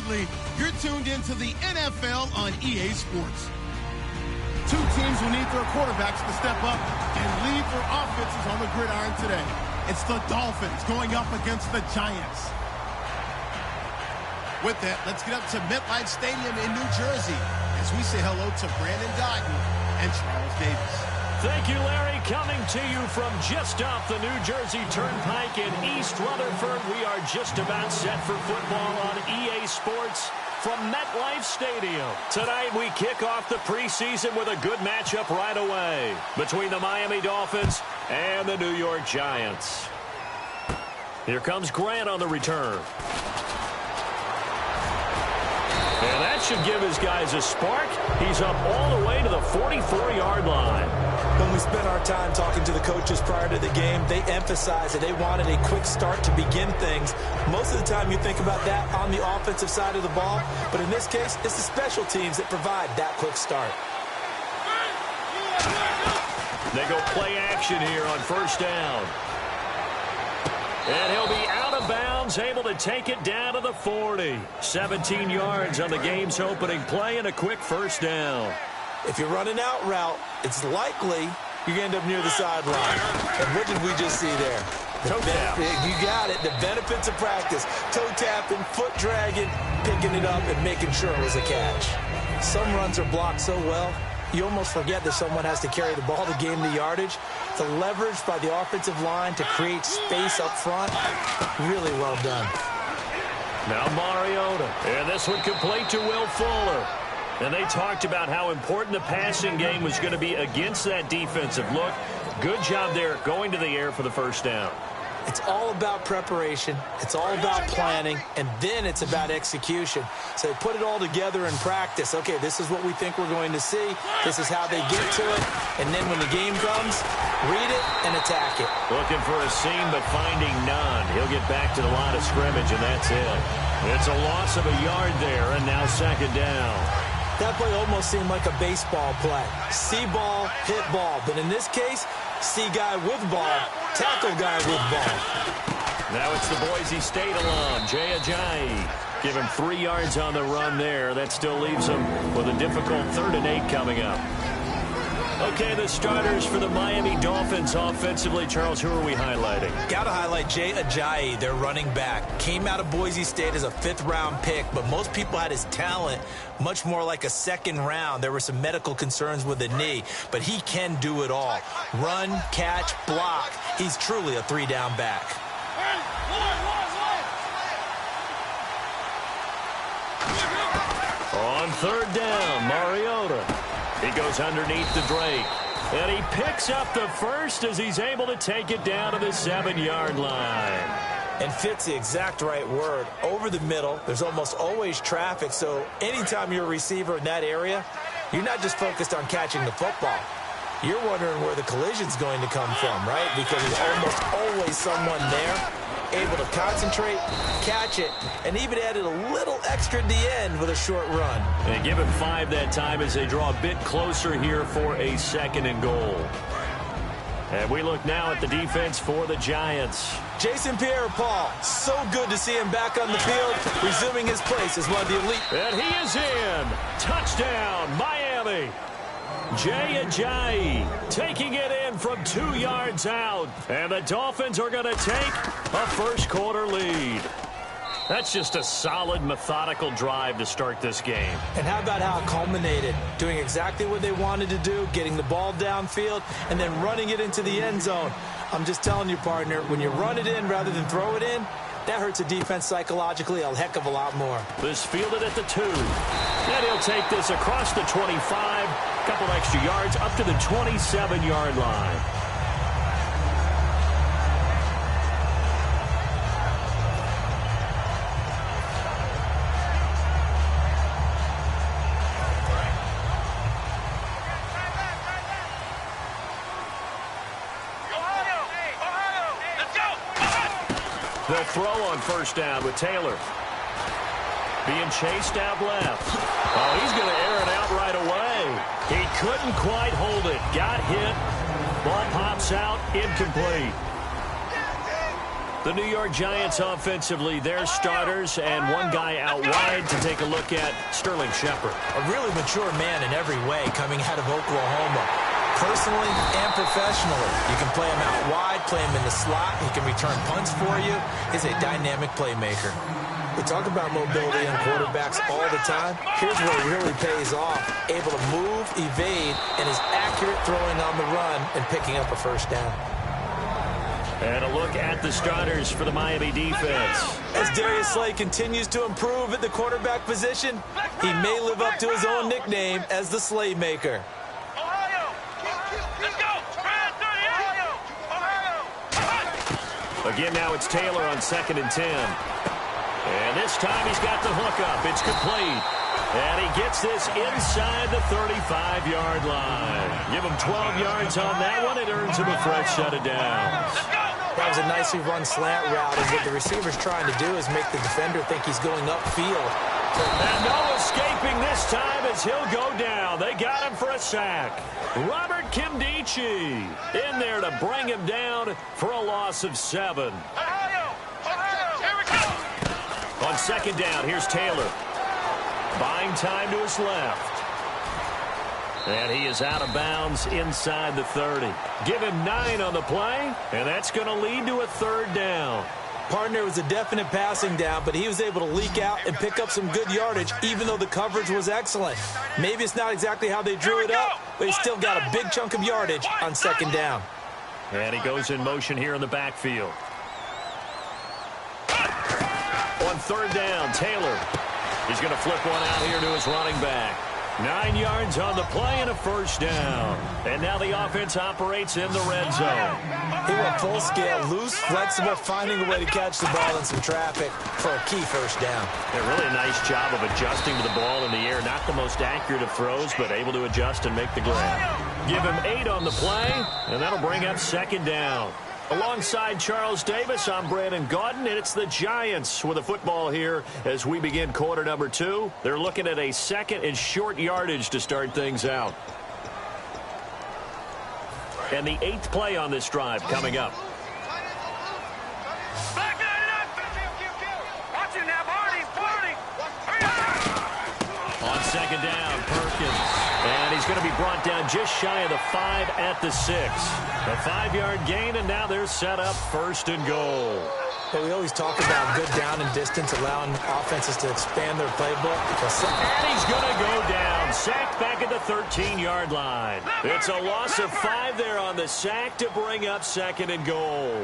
Assuredly, you're tuned into the NFL on EA Sports. Two teams will need their quarterbacks to step up and lead their offenses on the gridiron today. It's the Dolphins going up against the Giants. With that, let's get up to MetLife Stadium in New Jersey as we say hello to Brandon Doughton and Charles Davis. Thank you, Larry. Coming to you from just off the New Jersey Turnpike in East Rutherford. We are just about set for football on EA Sports from MetLife Stadium. Tonight, we kick off the preseason with a good matchup right away between the Miami Dolphins and the New York Giants. Here comes Grant on the return. And that should give his guys a spark. He's up all the way to the 44-yard line. When we spent our time talking to the coaches prior to the game, they emphasized that they wanted a quick start to begin things. Most of the time you think about that on the offensive side of the ball, but in this case, it's the special teams that provide that quick start. They go play action here on first down. And he'll be out of bounds, able to take it down to the 40. 17 yards on the game's opening play and a quick first down. If you're running out route, it's likely you're going to end up near the sideline. And what did we just see there? Toe tap. You got it. The benefits of practice. Toe tapping, foot dragging, picking it up, and making sure it was a catch. Some runs are blocked so well, you almost forget that someone has to carry the ball to gain the yardage. The leverage by the offensive line to create space up front, really well done. Now Mariota. And this one complete to Will Fuller. And they talked about how important the passing game was going to be against that defensive look. Good job there going to the air for the first down. It's all about preparation. It's all about planning. And then it's about execution. So they put it all together in practice. Okay, this is what we think we're going to see. This is how they get to it. And then when the game comes, read it and attack it. Looking for a seam but finding none. He'll get back to the line of scrimmage, and that's it. It's a loss of a yard there, and now second down. That play almost seemed like a baseball play. See ball, hit ball. But in this case, see guy with ball, tackle guy with ball. Now it's the Boise State alum, Jay Ajayi. Give him 3 yards on the run there. That still leaves him with a difficult 3rd and 8 coming up. Okay, the starters for the Miami Dolphins offensively. Charles, who are we highlighting? Got to highlight Jay Ajayi, their running back. Came out of Boise State as a 5th-round pick, but most people had his talent much more like a 2nd round. There were some medical concerns with the knee, but he can do it all. Run, catch, block. He's truly a 3-down back. On 3rd down, Mariota. He goes underneath the Drake. And he picks up the first as he's able to take it down to the 7-yard line. And fits the exact right word. Over the middle, there's almost always traffic, so anytime you're a receiver in that area, you're not just focused on catching the football. You're wondering where the collision's going to come from, right? Because there's almost always someone there able to concentrate, catch it, and even added a little extra at the end with a short run. They give him 5 that time as they draw a bit closer here for a 2nd and goal. And we look now at the defense for the Giants. Jason Pierre-Paul, so good to see him back on the field, resuming his place as one of the elite. And he is in. Touchdown, Miami. Jay Ajayi taking it in from 2 yards out. And the Dolphins are going to take a first-quarter lead. That's just a solid, methodical drive to start this game. And how about how it culminated? Doing exactly what they wanted to do, getting the ball downfield, and then running it into the end zone. I'm just telling you, partner, when you run it in rather than throw it in, that hurts a defense psychologically a heck of a lot more. This fielded at the 2. And he'll take this across the 25. A couple extra yards up to the 27-yard line. They'll throw on first down with Taylor. Being chased out left. Oh, he's going to air it out right away. He couldn't quite hold it. Got hit. Ball pops out. Incomplete. The New York Giants offensively, their starters, and one guy out wide to take a look at, Sterling Shepard. A really mature man in every way coming out of Oklahoma. Personally and professionally, you can play him out wide, play him in the slot. He can return punts for you. He's a dynamic playmaker. We talk about mobility on quarterbacks all the time. Here's where it really pays off. Able to move, evade, and is accurate throwing on the run and picking up a first down. And a look at the starters for the Miami defense. As Darius Slay continues to improve at the quarterback position, he may live up to his own nickname as the Slaymaker. Again, now it's Taylor on 2nd and 10. And this time he's got the hook up. It's complete. And he gets this inside the 35-yard line. Give him 12 yards on that one. It earns him a fresh set of downs. That was a nicely run slant route, and what the receiver's trying to do is make the defender think he's going upfield. And no escaping this time as he'll go down. They got him for a sack. Robert Kimdichie in there to bring him down for a loss of 7. On 2nd down, here's Taylor. Buying time to his left. And he is out of bounds inside the 30. Give him 9 on the play, and that's going to lead to a 3rd down. Partner was a definite passing down, but he was able to leak out and pick up some good yardage, even though the coverage was excellent. Maybe it's not exactly how they drew it up, but he still got a big chunk of yardage on 2nd down. And he goes in motion here in the backfield. On 3rd down, Taylor. He's going to flip one out here to his running back. 9 yards on the play and a first down. And now the offense operates in the red zone. He went full scale, loose, flexible, finding a way to catch the ball in some traffic for a key first down. A really nice job of adjusting to the ball in the air. Not the most accurate of throws, but able to adjust and make the grab. Give him 8 on the play, and that'll bring up 2nd down. Alongside Charles Davis, I'm Brandon Gaudin, and it's the Giants with the football here as we begin quarter number 2. They're looking at a 2nd and short yardage to start things out. And the 8th play on this drive coming up. On 2nd down, Perkins. And he's going to be brought down just shy of the 5 at the 6. A 5-yard gain, and now they're set up 1st and goal. But we always talk about good down and distance, allowing offenses to expand their playbook. And he's going to go down. Sacked back at the 13-yard line. It's a loss of 5 there on the sack to bring up 2nd and goal.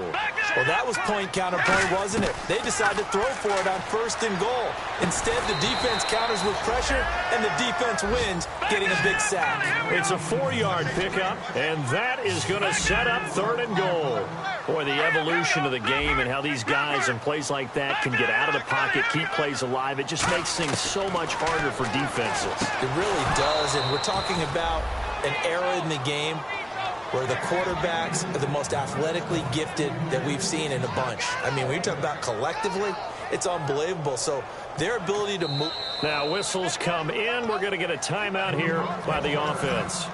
Well, that was point counterpoint, wasn't it? They decided to throw for it on 1st and goal. Instead, the defense counters with pressure, and the defense wins, getting a big sack. It's a 4-yard pickup, and that is going to set up 3rd and goal. Boy, the evolution of the game and how these guys in plays like that can get out of the pocket, keep plays alive, it just makes things so much harder for defenses. It really does, and we're talking about an era in the game where the quarterbacks are the most athletically gifted that we've seen in a bunch. I mean, when you talk about collectively, it's unbelievable. So their ability to move. Now whistles come in. We're going to get a timeout here by the offense.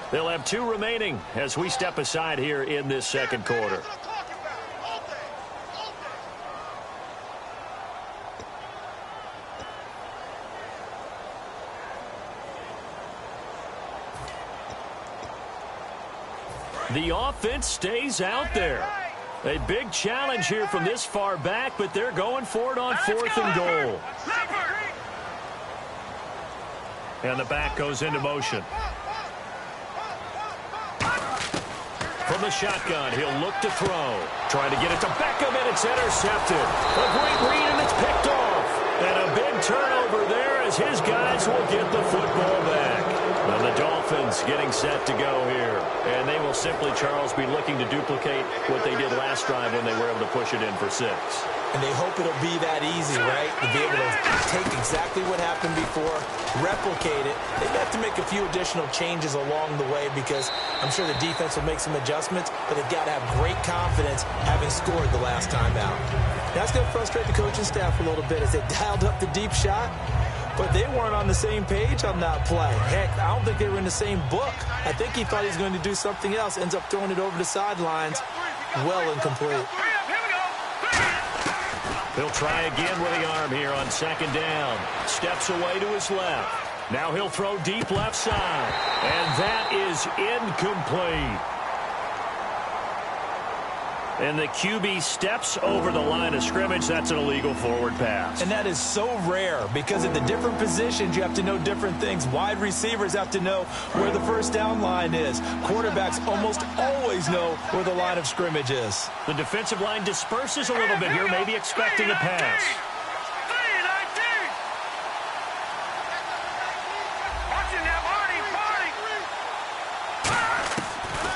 They'll have 2 remaining as we step aside here in this 2nd quarter. The offense stays out there. A big challenge here from this far back, but they're going for it on 4th and goal. And the back goes into motion. From the shotgun, he'll look to throw. Trying to get it to Beckham, and it's intercepted. A great read, and it's picked off. And a big turnover there as his guys will get the football back. And the Dolphins getting set to go here. And they will simply, Charles, be looking to duplicate what they did last drive when they were able to push it in for 6. And they hope it'll be that easy, right? To be able to take exactly what happened before, replicate it. They have to make a few additional changes along the way because I'm sure the defense will make some adjustments, but they've got to have great confidence having scored the last time out. That's going to frustrate the coaching staff a little bit as they dialed up the deep shot, but they weren't on the same page on that play. Heck, I don't think they were in the same book. I think he thought he was going to do something else, ends up throwing it over the sidelines. Well incomplete. He'll try again with the arm here on second down. Steps away to his left. Now he'll throw deep left side. And that is incomplete. And the QB steps over the line of scrimmage. That's an illegal forward pass. And that is so rare because in the different positions, you have to know different things. Wide receivers have to know where the first down line is. Quarterbacks almost always know where the line of scrimmage is. The defensive line disperses a little bit here, maybe expecting a pass.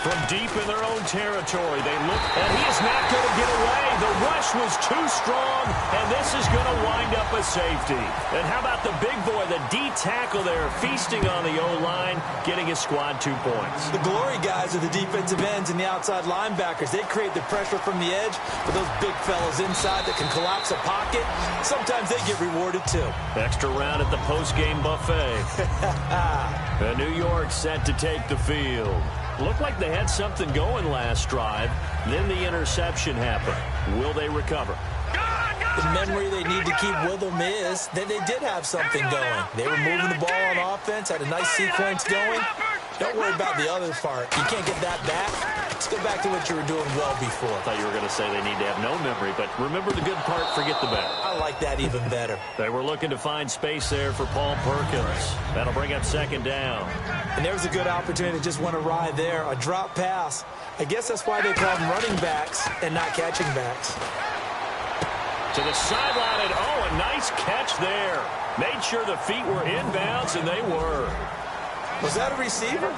From deep in their own territory, they look, and he is not going to get away. The rush was too strong, and this is going to wind up a safety. And how about the big boy, the D tackle there, feasting on the O-line, getting his squad 2 points. The glory guys are the defensive ends and the outside linebackers. They create the pressure from the edge, but those big fellows inside that can collapse a pocket, sometimes they get rewarded too. Extra round at the post-game buffet. And New York set to take the field. Looked like they had something going last drive. Then the interception happened. Will they recover? The memory they need to keep with them is that they did have something going. They were moving the ball on offense, had a nice sequence going. Don't worry about the other part. You can't get that back. Let's go back to what you were doing well before. I thought you were going to say they need to have no memory, but remember the good part, forget the bad. I like that even better. They were looking to find space there for Paul Perkins. That'll bring up second down. And there was a good opportunity to just want to ride there. A drop pass. I guess that's why they call them running backs and not catching backs. To the sideline, and oh, a nice catch there. Made sure the feet were inbounds, and they were. Was that a receiver?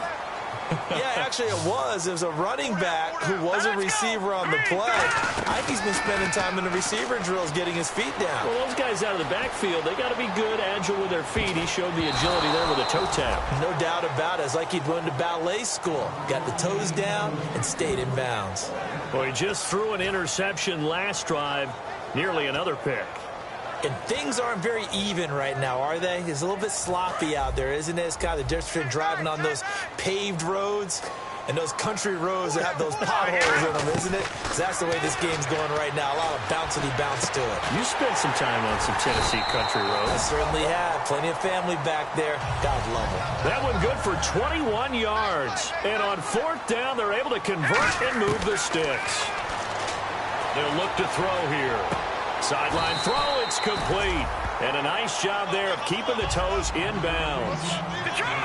Yeah, actually it was. It was a running back who was a receiver on the play. I think he's been spending time in the receiver drills getting his feet down. Well, those guys out of the backfield, they got to be good, agile with their feet. He showed the agility there with a toe tap. No doubt about it. It's like he'd run to ballet school. Got the toes down and stayed in bounds. Well, he just threw an interception last drive. Nearly another pick. And things aren't very even right now, are they? It's a little bit sloppy out there, isn't it? It's kind of the difference between driving on those paved roads and those country roads that have those potholes in them, isn't it? 'Cause that's the way this game's going right now. A lot of bouncy bounce to it. You spent some time on some Tennessee country roads. I certainly have. Plenty of family back there. God love them. That one good for 21 yards. And on fourth down, they're able to convert and move the sticks. They'll look to throw here. Sideline throw, it's complete. And a nice job there of keeping the toes inbounds.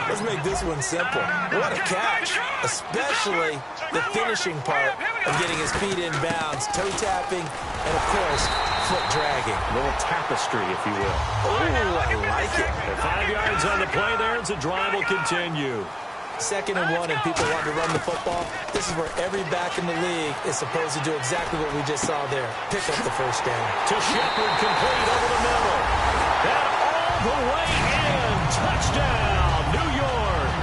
Let's make this one simple. What a catch, especially the finishing part of getting his feet inbounds, toe tapping, and, of course, foot dragging. A little tapestry, if you will. Oh, I like it. And 5 yards on the play there as the drive will continue. 2nd and 1 and people want to run the football. This is where every back in the league is supposed to do exactly what we just saw there. Pick up the first down. To Shepard, complete over the middle. And all the way in. Touchdown, New York.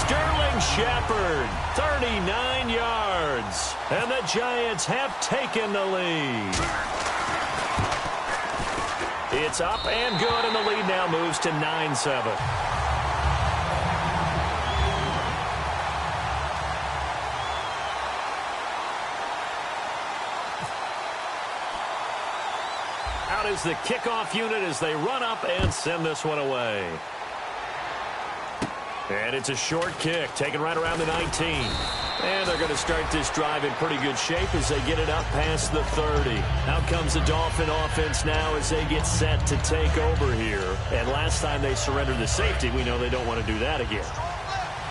Sterling Shepard, 39 yards. And the Giants have taken the lead. It's up and good, and the lead now moves to 9-7. Out is the kickoff unit as they run up and send this one away. And it's a short kick, taken right around the 19. And they're going to start this drive in pretty good shape as they get it up past the 30. Out comes the Dolphin offense now as they get set to take over here. And last time they surrendered the safety, we know they don't want to do that again.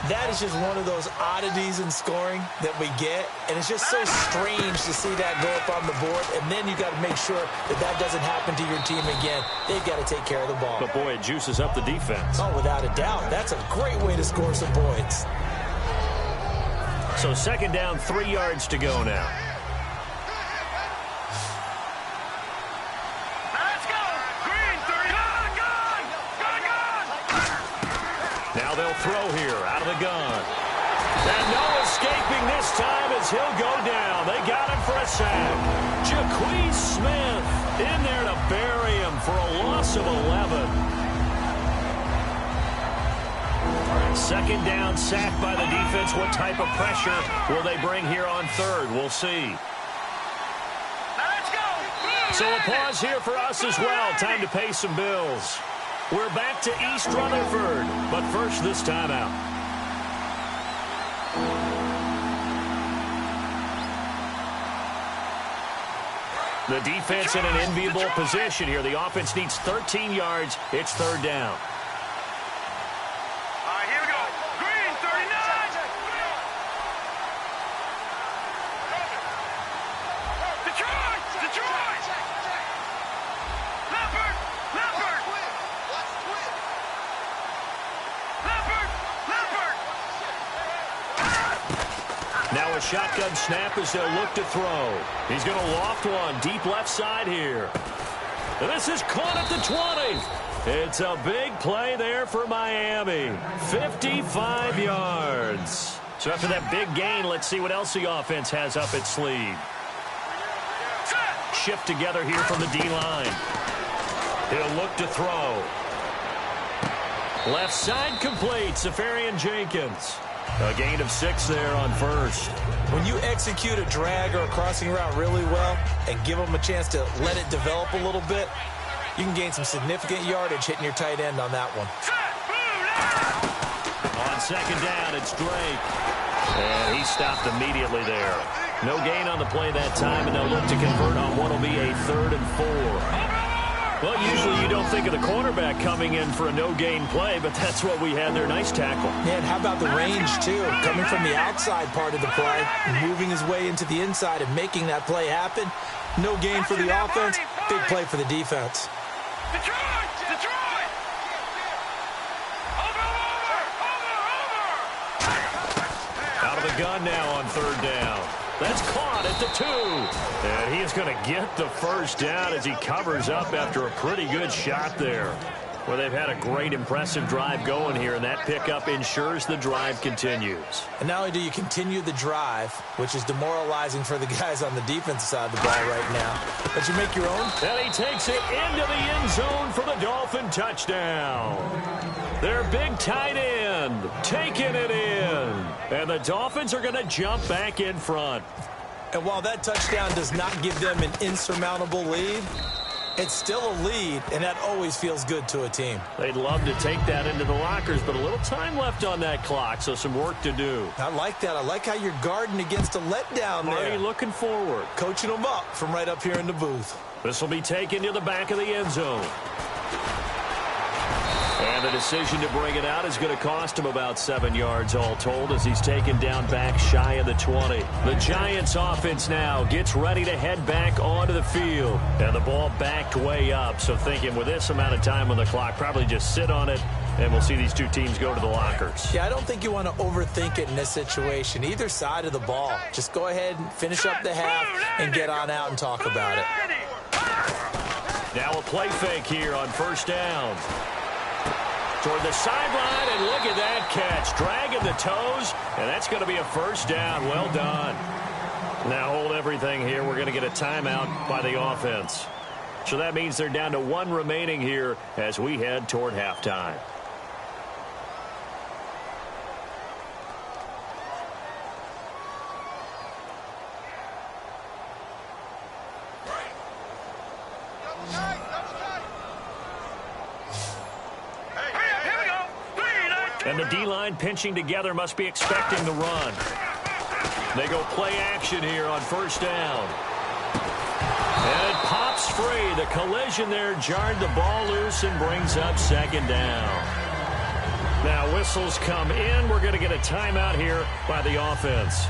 That is just one of those oddities in scoring that we get, and it's just so strange to see that go up on the board, and then you got to make sure that that doesn't happen to your team again. They've got to take care of the ball. But, boy, it juices up the defense. Oh, without a doubt. That's a great way to score some points. So 2nd down, 3 yards to go now. Now they'll throw here out of the gun. And no escaping this time as he'll go down. They got him for a sack. Jaquez Smith in there to bury him for a loss of 11. 2nd down, sack by the defense. What type of pressure will they bring here on 3rd? We'll see. So a pause here for us as well. Time to pay some bills. We're back to East Rutherford, but first this timeout. The defense in an enviable position here. The offense needs 13 yards. It's third down. Here we go. Green, 39. Detroit! Detroit! Leopard! Leopard! Leopard! Leopard! Now a shotgun snap as they'll look to throw. He's going to loft one deep left side here. This is caught at the 20. It's a big play there for Miami. 55 yards. So after that big gain, let's see what else the offense has up its sleeve. Shift together here from the D-line. He'll look to throw. Left side complete. Safarian Jenkins. A gain of 6 there on first. When you execute a drag or a crossing route really well and give them a chance to let it develop a little bit, you can gain some significant yardage hitting your tight end on that one. On second down, it's Drake. And he stopped immediately there. No gain on the play that time, and they'll look to convert on what will be a 3rd and 4. Well, usually you don't think of the cornerback coming in for a no-gain play, but that's what we had there. Nice tackle. Man, how about the range, too? Coming from the outside part of the play, moving his way into the inside and making that play happen. No gain for the offense, big play for the defense. Detroit! Detroit! Over! Out of the gun now on third down. That's caught at the 2. And he is going to get the first down as he covers up after a pretty good shot there. Well, they've had a great, impressive drive going here, and that pickup ensures the drive continues. And not only do you continue the drive, which is demoralizing for the guys on the defensive side of the ball right now, but you make your own. And he takes it into the end zone for the Dolphin touchdown. Their big tight end taking it in. And the Dolphins are going to jump back in front. And while that touchdown does not give them an insurmountable lead, it's still a lead, and that always feels good to a team. They'd love to take that into the lockers, but a little time left on that clock, so some work to do. I like that. I like how you're guarding against a letdown there. Marty looking forward. Coaching them up from right up here in the booth. This will be taken to the back of the end zone. And the decision to bring it out is going to cost him about 7 yards all told as he's taken down back shy of the 20. The Giants offense now gets ready to head back onto the field. And the ball backed way up. So thinking with this amount of time on the clock, probably just sit on it. And we'll see these two teams go to the lockers. Yeah, I don't think you want to overthink it in this situation. Either side of the ball. Just go ahead and finish up the half and get on out and talk about it. Now a play fake here on first down. Toward the sideline, and look at that catch. Dragging the toes, and that's going to be a first down. Well done. Now hold everything here. We're going to get a timeout by the offense. So that means they're down to 1 remaining here as we head toward halftime. And the D-line pinching together must be expecting the run. They go play action here on first down. And it pops free. The collision there jarred the ball loose and brings up second down. Now whistles come in. We're going to get a timeout here by the offense.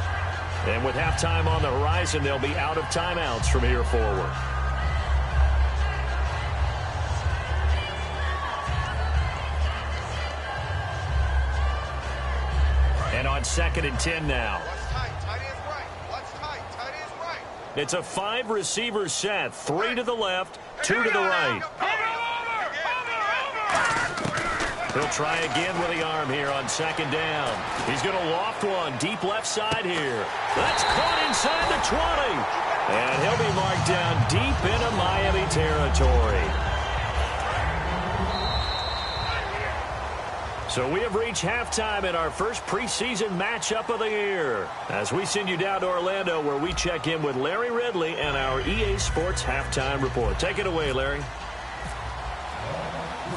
And with halftime on the horizon, they'll be out of timeouts from here forward. And on 2nd and 10 now. It's a 5-receiver set. 3 to the left, 2 to the right. He'll try again with the arm here on 2nd down. He's going to loft one deep left side here. That's caught inside the 20. And he'll be marked down deep into Miami territory. So we have reached halftime in our first preseason matchup of the year, as we send you down to Orlando, where we check in with Larry Ridley and our EA Sports Halftime Report. Take it away, Larry.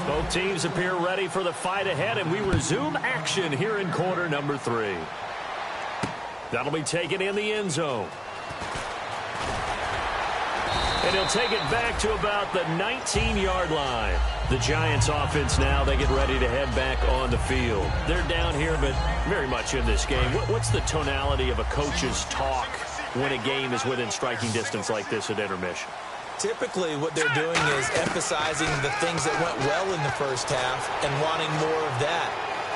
Both teams appear ready for the fight ahead, and we resume action here in quarter number 3. That'll be taken in the end zone. And he'll take it back to about the 19-yard line. The Giants offense now, they get ready to head back on the field. They're down here, but very much in this game. What's the tonality of a coach's talk when a game is within striking distance like this at intermission? Typically, what they're doing is emphasizing the things that went well in the first half and wanting more of that.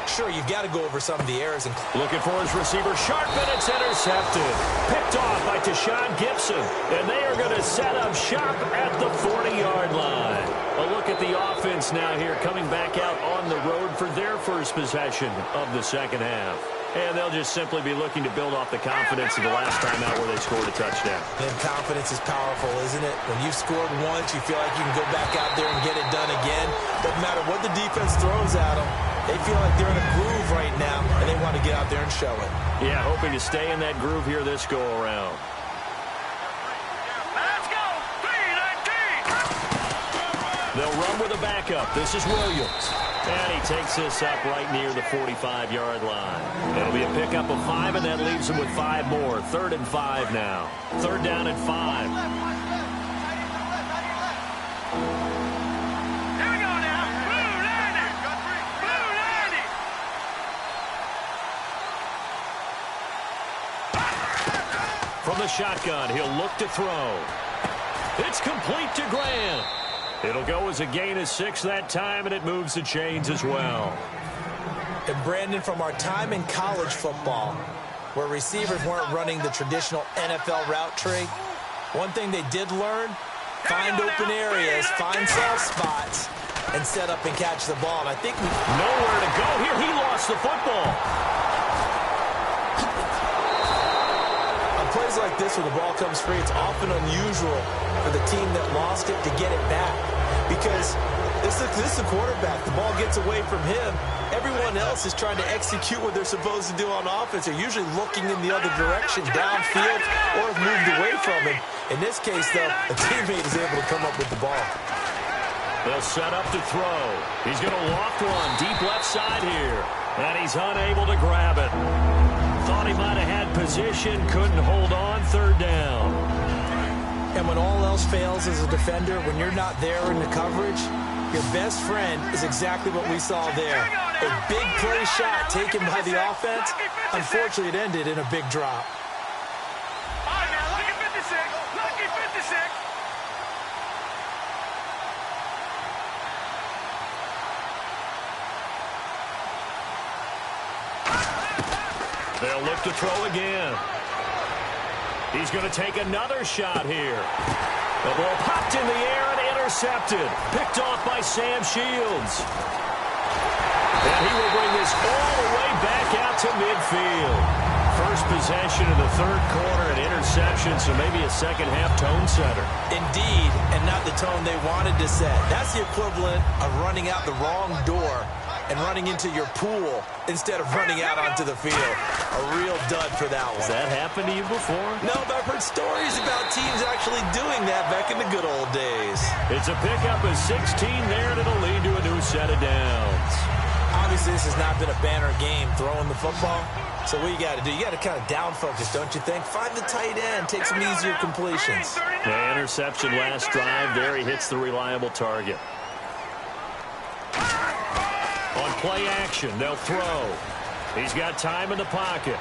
Sure, you've got to go over some of the errors. Looking for his receiver, sharp, and it's intercepted. Picked off by Tashawn Gibson, and they are going to set up shop at the 40-yard line. A look at the offense now here, coming back out on the road for their first possession of the second half. And they'll just simply be looking to build off the confidence of the last time out where they scored a touchdown. And confidence is powerful, isn't it? When you've scored once, you feel like you can go back out there and get it done again. Doesn't matter what the defense throws at them. They feel like they're in a groove right now, and they want to get out there and show it. Yeah, hoping to stay in that groove here this go-around. Let's go. 3-19. They'll run with a backup. This is Williams. And he takes this up right near the 45-yard line. It'll be a pickup of 5, and that leaves him with 5 more. 3rd and 5 now. 3rd down and 5. Here we go now. Blue 90. Blue 90. From the shotgun, he'll look to throw. It's complete to Graham. It'll go as a gain of 6 that time, and it moves the chains as well. And Brandon, from our time in college football, where receivers weren't running the traditional NFL route tree, one thing they did learn, find open areas, find soft spots, and set up and catch the ball. And I think nowhere to go here. He lost the football. Plays like this where the ball comes free, it's often unusual for the team that lost it to get it back, because this is the quarterback. The ball gets away from him. Everyone else is trying to execute what they're supposed to do on offense. They're usually looking in the other direction, downfield, or have moved away from him. In this case, though, a teammate is able to come up with the ball. They'll set up to throw. He's going to loft one deep left side here, and he's unable to grab it. Thought he might have had position, couldn't hold on. 3rd down. And when all else fails as a defender, when you're not there in the coverage, your best friend is exactly what we saw there. A big play shot taken by the offense. Unfortunately, it ended in a big drop. All right, now, lucky 56. Lucky 56. They'll look to throw again. He's going to take another shot here. The ball popped in the air and intercepted. Picked off by Sam Shields. And he will bring this all the way back out to midfield. First possession of the 3rd quarter, an interception, so maybe a second-half tone setter. Indeed, and not the tone they wanted to set. That's the equivalent of running out the wrong door and running into your pool instead of running out onto the field. A real dud for that one. Has that happened to you before? No, but I've heard stories about teams actually doing that back in the good old days. It's a pickup of 16 there, and it'll lead to a new set of downs. Obviously, this has not been a banner game throwing the football. So what you got to do, you got to kind of down focus, don't you think? Find the tight end, take some easier completions. The interception last drive there, he hits the reliable target. On play action, they'll throw. He's got time in the pocket.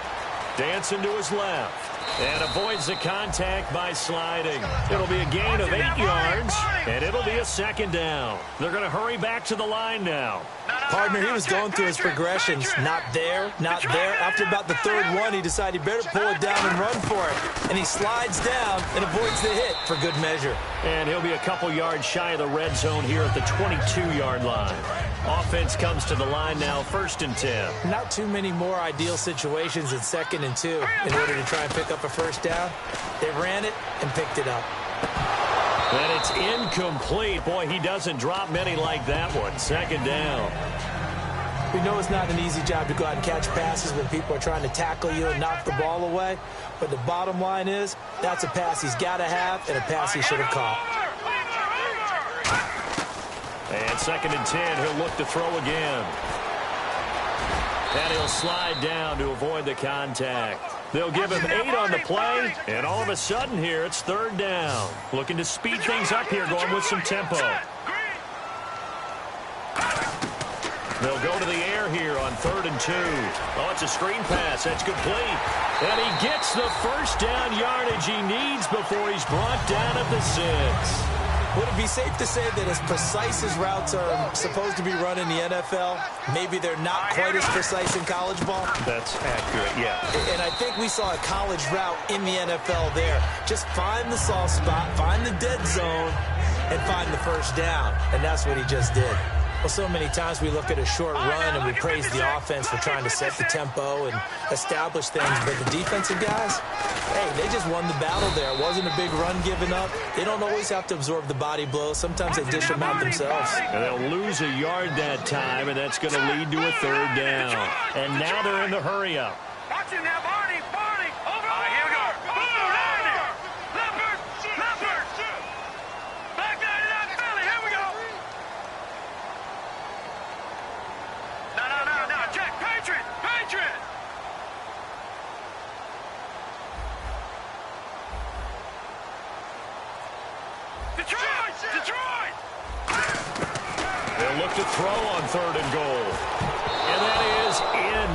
Dancing to his left. And avoids the contact by sliding. It'll be a gain of 8 yards, and it'll be a 2nd down. They're going to hurry back to the line now. Partner, he was going through his progressions. Not there, not there. After about the 3rd one, he decided he better pull it down and run for it. And he slides down and avoids the hit for good measure. And he'll be a couple yards shy of the red zone here at the 22-yard line. Offense comes to the line now, 1st and 10. Not too many more ideal situations at 2nd and 2 in order to try and pick up a 1st down. They ran it and picked it up. And it's incomplete. Boy, he doesn't drop many like that one. 2nd down. We know it's not an easy job to go out and catch passes when people are trying to tackle you and knock the ball away. But the bottom line is, that's a pass he's got to have and a pass he should have caught. And 2nd and 10, he'll look to throw again. And he'll slide down to avoid the contact. They'll give him 8 on the play, and all of a sudden here, it's 3rd down. Looking to speed things up here, going with some tempo. They'll go to the air here on 3rd and 2. Oh, it's a screen pass. That's complete. And he gets the first down yardage he needs before he's brought down at the 6. Would it be safe to say that as precise as routes are supposed to be run in the NFL, maybe they're not quite as precise in college ball? That's accurate, yeah. And I think we saw a college route in the NFL there. Just find the soft spot, find the dead zone, and find the first down. And that's what he just did. Well, so many times we look at a short run and we praise the offense for trying to set the tempo and establish things. But the defensive guys, hey, they just won the battle there. It wasn't a big run given up. They don't always have to absorb the body blows. Sometimes they dish them out themselves. And they'll lose a yard that time, and that's going to lead to a 3rd down. And now they're in the hurry-up. Watch it now, Barney, over. Here we go. Boom, Randy. Leopard. Back down to that Philly. Here we go. No. Check. Patriot. Detroit. They'll look to throw on 3rd and goal. And that is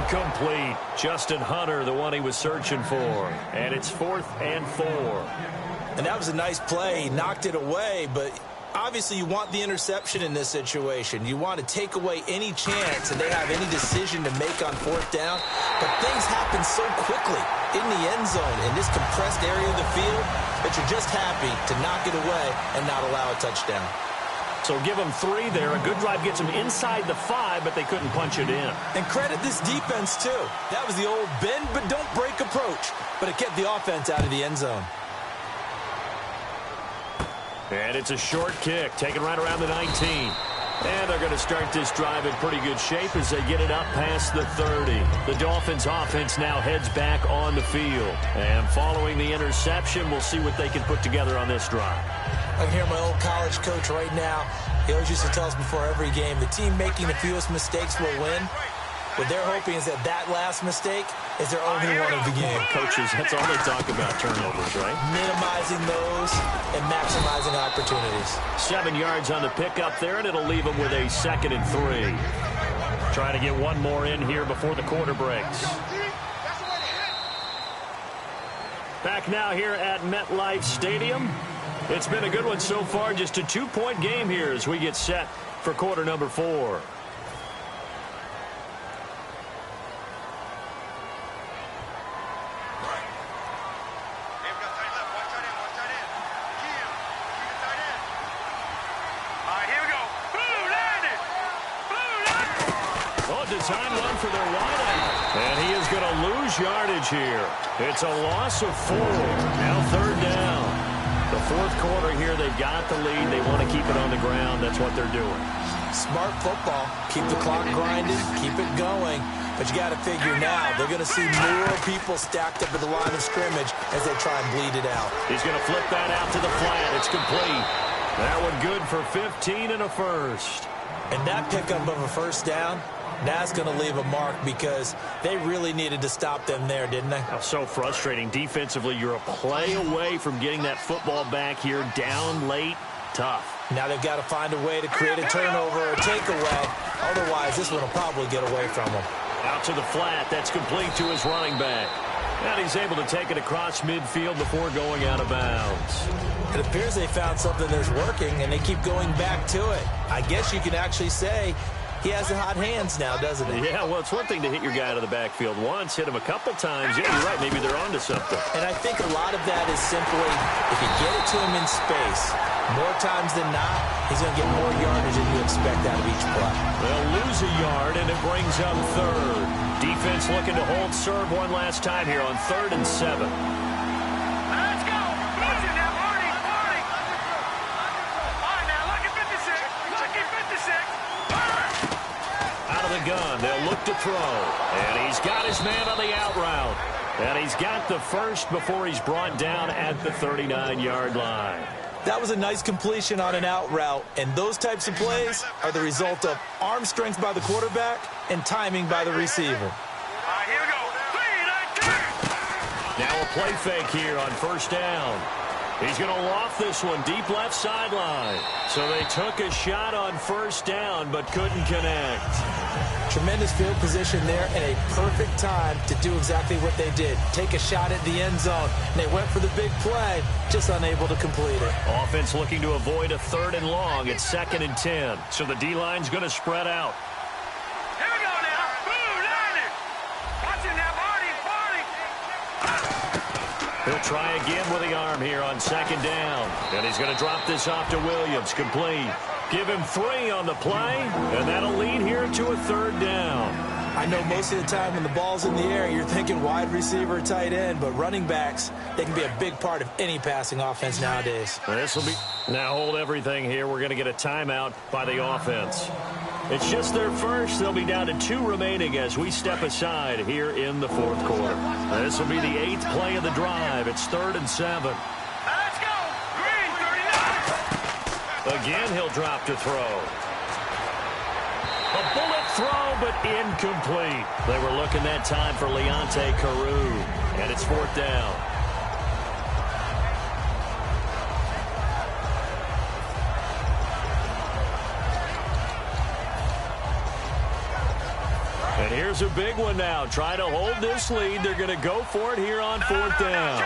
incomplete. Justin Hunter, the one he was searching for. And it's 4th and 4. And that was a nice play. He knocked it away, but obviously you want the interception in this situation. You want to take away any chance that they have any decision to make on 4th down. But things happen so quickly in the end zone in this compressed area of the field that you're just happy to knock it away and not allow a touchdown. So give them 3 there. A good drive gets them inside the 5, but they couldn't punch it in. And credit this defense, too. That was the old bend but don't break approach. But it kept the offense out of the end zone. And it's a short kick, taken right around the 19. And they're going to start this drive in pretty good shape as they get it up past the 30. The Dolphins offense now heads back on the field. And following the interception, we'll see what they can put together on this drive. I can hear my old college coach right now. He always used to tell us before every game, the team making the fewest mistakes will win. What they're hoping is that last mistake is their only one of the game. Coaches, that's all they talk about, turnovers, right? Minimizing those and maximizing opportunities. 7 yards on the pickup there, and it'll leave them with a 2nd and 3. Trying to get one more in here before the quarter breaks. Back now here at MetLife Stadium. It's been a good one so far, just a 2-point game here as we get set for quarter number 4. Design run for their wideout. And he is going to lose yardage here. It's a loss of 4. Now 3rd down. The 4th quarter here, they've got the lead. They want to keep it on the ground. That's what they're doing. Smart football. Keep the clock grinding. Keep it going. But you got to figure now, they're going to see more people stacked up at the line of scrimmage as they try and bleed it out. He's going to flip that out to the flat. It's complete. That one good for 15 and a first. And that pickup of a first down, that's going to leave a mark because they really needed to stop them there, didn't they? Oh, so frustrating. Defensively, you're a play away from getting that football back here down late. Tough. Now they've got to find a way to create a turnover or takeaway. Otherwise, this one will probably get away from them. Out to the flat. That's complete to his running back. And he's able to take it across midfield before going out of bounds. It appears they found something that's working, and they keep going back to it. I guess you can actually say he has the hot hands now, doesn't he? Yeah, well, it's one thing to hit your guy out of the backfield once, hit him a couple times. Yeah, you're right. Maybe they're onto something. And I think a lot of that is simply if you get it to him in space, more times than not, he's going to get more yardage than you expect out of each play. They'll lose a yard, and it brings up 3rd. Defense looking to hold serve one last time here on 3rd and 7. Let's go. Watch it now, Marty. All right, now, look at 56. Look at 56. Out of the gun. They'll look to throw. And he's got his man on the out route. And he's got the first before he's brought down at the 39-yard line. That was a nice completion on an out route, and those types of plays are the result of arm strength by the quarterback and timing by the receiver. All right, here we go. 3, 2. Now a play fake here on first down. He's going to loft this one deep left sideline. So they took a shot on first down but couldn't connect. Tremendous field position there and a perfect time to do exactly what they did. Take a shot at the end zone. And they went for the big play, just unable to complete it. Offense looking to avoid a 3rd and long. It's 2nd and 10. So the D-line's going to spread out. Here we go now. Boom, landed. Watch him now, Barney. He'll try again with the arm here on 2nd down. And he's going to drop this off to Williams. Complete. Give him 3 on the play, and that'll lead here to a 3rd down. I know most of the time when the ball's in the air, you're thinking wide receiver, tight end, but running backs, they can be a big part of any passing offense nowadays. This will be... Now hold everything here. We're going to get a timeout by the offense. It's just their first. They'll be down to 2 remaining as we step aside here in the 4th quarter. This will be the 8th play of the drive. It's 3rd and 7. Let's go. Green, 39. Again, he'll drop to throw. A bullet throw, but incomplete. They were looking that time for Leonte Carew, and it's 4th down. And here's a big one now. Try to hold this lead. They're going to go for it here on 4th down.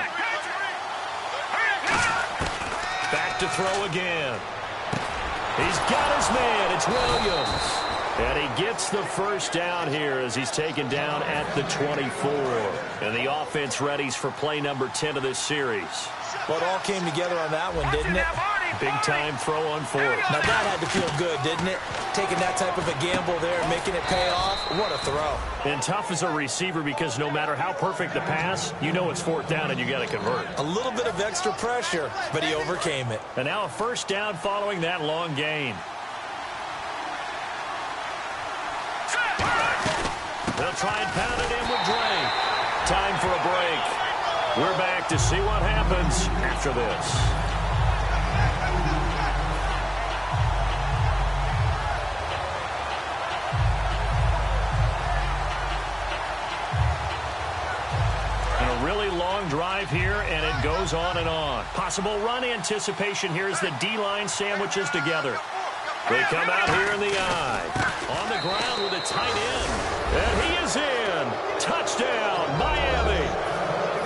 Back to throw again. He's got his man. It's Williams. And he gets the first down here as he's taken down at the 24. And the offense readies for play number 10 of this series. Well, it all came together on that one, didn't it? Big-time throw on 4th. Now, that had to feel good, didn't it? Taking that type of a gamble there and making it pay off. What a throw. And tough as a receiver because no matter how perfect the pass, you know it's 4th down and you got to convert. A little bit of extra pressure, but he overcame it. And now a first down following that long gain. They'll try and pound it in with Drake. Time for a break. We're back to see what happens after this. Really long drive here, and it goes on and on. Possible run anticipation here as the D-line sandwiches together. They come out here in the eye. On the ground with a tight end. And he is in. Touchdown, Miami.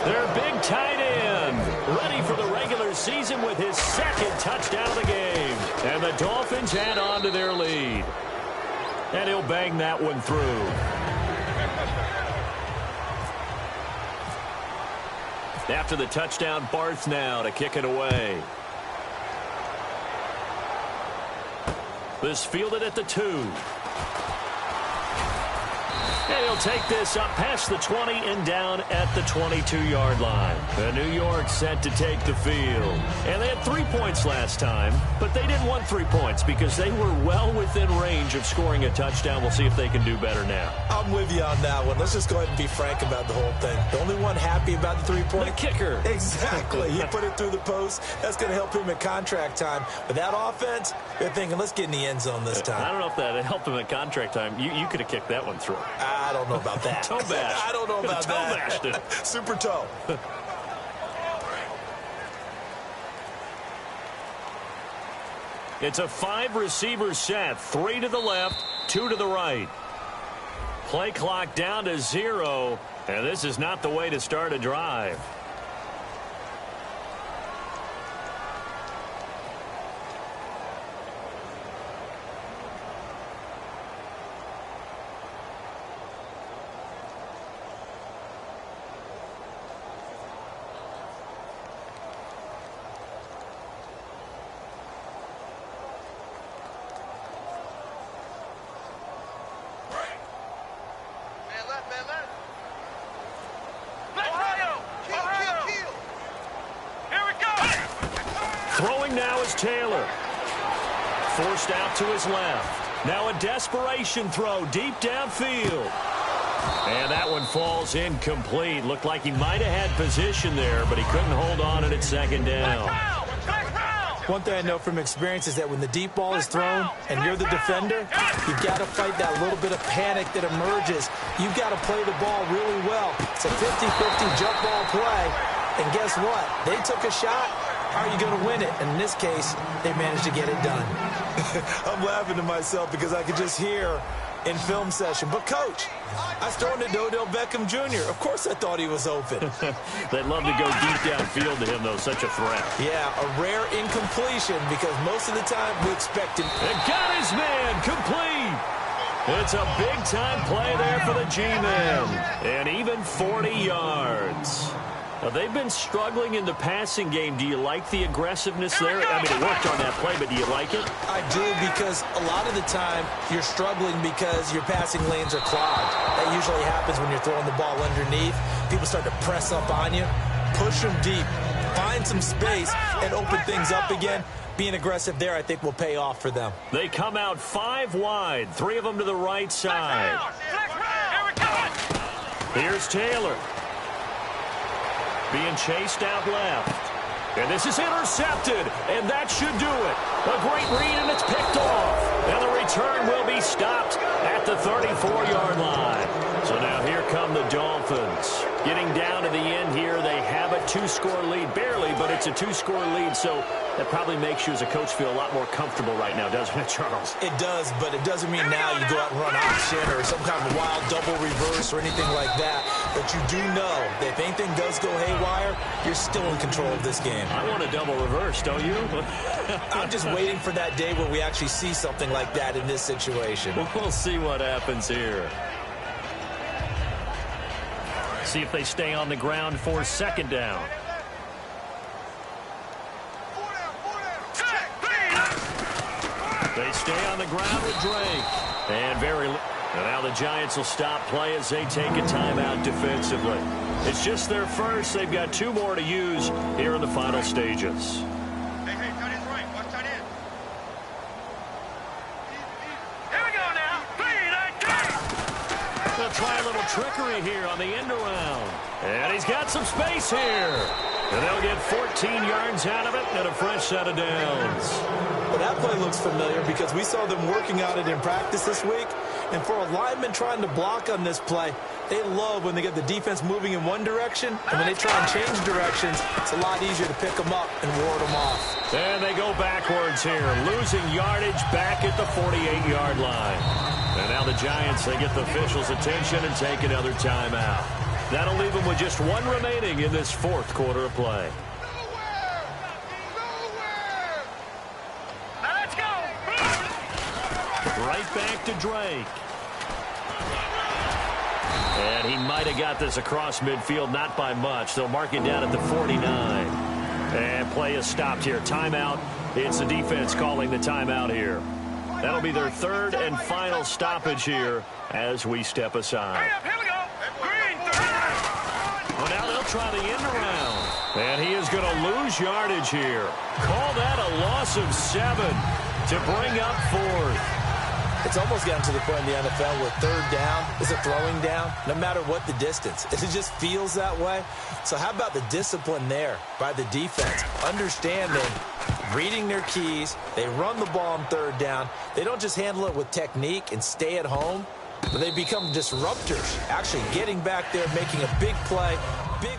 Their big tight end ready for the regular season with his 2nd touchdown of the game. And the Dolphins add on to their lead. And he'll bang that one through. After the touchdown, Barth now to kick it away. This fielded at the 2. And he'll take this up past the 20 and down at the 22-yard line. The New York set to take the field. And they had 3 points last time, but they didn't want 3 points because they were well within range of scoring a touchdown. We'll see if they can do better now. I'm with you on that one. Let's just go ahead and be frank about the whole thing. The only one happy about the 3-point. The kicker. Exactly. He put it through the post. That's going to help him at contract time. But that offense, they're thinking, let's get in the end zone this time. I don't know if that helped him at contract time. You could have kicked that one through. I don't know about that. Toe bash. I don't know about toe that. Bashed it. Super toe. It's a 5-receiver set. 3 to the left, 2 to the right. Play clock down to 0, and this is not the way to start a drive. Throwing now is Taylor. Forced out to his left. Now a desperation throw deep downfield. And that one falls incomplete. Looked like he might have had position there, but he couldn't hold on at second down. One thing I know from experience is that when the deep ball is thrown and you're the defender, you've got to fight that little bit of panic that emerges. You've got to play the ball really well. It's a 50-50 jump ball play. And guess what? They took a shot. How are you going to win it? And in this case, they managed to get it done. I'm laughing to myself because I could just hear in film session. But, Coach, I was throwing to Odell Beckham Jr. Of course I thought he was open. They'd love to go deep downfield to him, though. Such a threat. Yeah, a rare incompletion because most of the time we expect him. And got his man complete. It's a big-time play there for the G-men. And even 40 yards. Now, they've been struggling in the passing game. Do you like the aggressiveness there? I mean, it worked on that play, but do you like it? I do, because a lot of the time you're struggling because your passing lanes are clogged. That usually happens when you're throwing the ball underneath. People start to press up on you. Push them deep. Find some space and open things up again. Being aggressive there, I think, will pay off for them. They come out 5 wide. 3 of them to the right side. Here's Taylor. Being chased out left. And this is intercepted, and that should do it. A great read, and it's picked off. And the return will be stopped at the 34-yard line. So now here come the Dolphins. Getting down to the end here, they have a 2-score lead. Barely, but it's a 2-score lead, so that probably makes you as a coach feel a lot more comfortable right now, doesn't it, Charles? It does, but it doesn't mean now you go out and run option or some kind of wild double reverse or anything like that. But you do know that if anything does go haywire, you're still in control of this game. I want a double reverse, don't you? I'm just waiting for that day where we actually see something like that in this situation. We'll see what happens here. See if they stay on the ground for second down. They stay on the ground with Drake. And now the Giants will stop play as they take a timeout defensively. It's just their first. They've got 2 more to use here in the final stages. Hey, tight end's right. Watch tight end. Here we go now. 3, 9, 2. They'll try a little trickery here on the end around. And he's got some space here. And they'll get 14 yards out of it and a fresh set of downs. Well, that play looks familiar because we saw them working on it in practice this week. And for a lineman trying to block on this play, they love when they get the defense moving in one direction. And when they try and change directions, it's a lot easier to pick them up and ward them off. And they go backwards here, losing yardage back at the 48-yard line. And now the Giants, they get the officials' attention and take another timeout. That'll leave them with just 1 remaining in this 4th quarter of play. Now let's go. Right back to Drake. And he might have got this across midfield, not by much. They'll mark it down at the 49. And play is stopped here. Timeout. It's the defense calling the timeout here. That'll be their 3rd and final stoppage here as we step aside. Here we go. Well, now they'll try the end around. And he is going to lose yardage here. Call that a loss of 7 to bring up 4th. It's almost gotten to the point in the NFL where 3rd down is a throwing down, no matter what the distance. It just feels that way. So how about the discipline there by the defense? Understanding, reading their keys. They run the ball on 3rd down. They don't just handle it with technique and stay at home, but they become disruptors, actually getting back there, making a big play, big